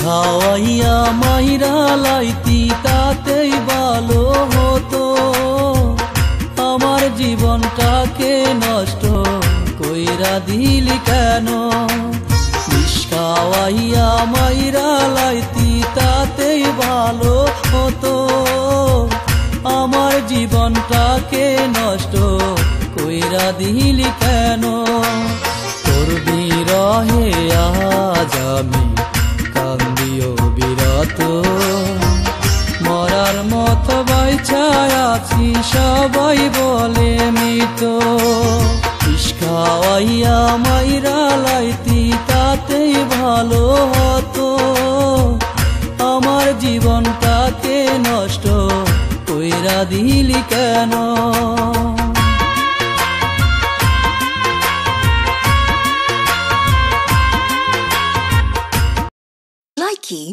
খাওয়াইয়া মাইরা লাইতি তাতেই ভালো হতো। আমার জীবনটাকে নষ্ট কইরা দিলি কেন? বিষ খাওয়াইয়া মাইরা লাইতি তাতেই ভালো হতো। আমার জীবনটাকে নষ্ট কইরা দিলি কেন? তোর বিরহে আজ আমি কান্দিও বিরত। মরার মতো বাইছায় আছি সবাই বলে মৃত। বিষ খাওয়াইয়া মাইরা লাইতি তাতেই ভালো হতো। আমার জীবনটাকে নষ্ট কইরা দিলি কেন? Likey